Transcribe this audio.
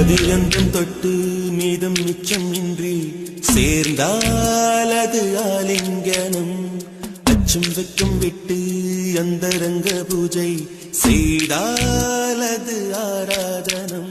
அதிரந்தம் தொட்டு மீதம் மிச்சம் இன்றி சேர்ந்தால் அது ஆலிங்கனம். அச்சம் வெக்கம் விட்டு அந்தரங்க பூஜை செய்தால் அது ஆராதனம்.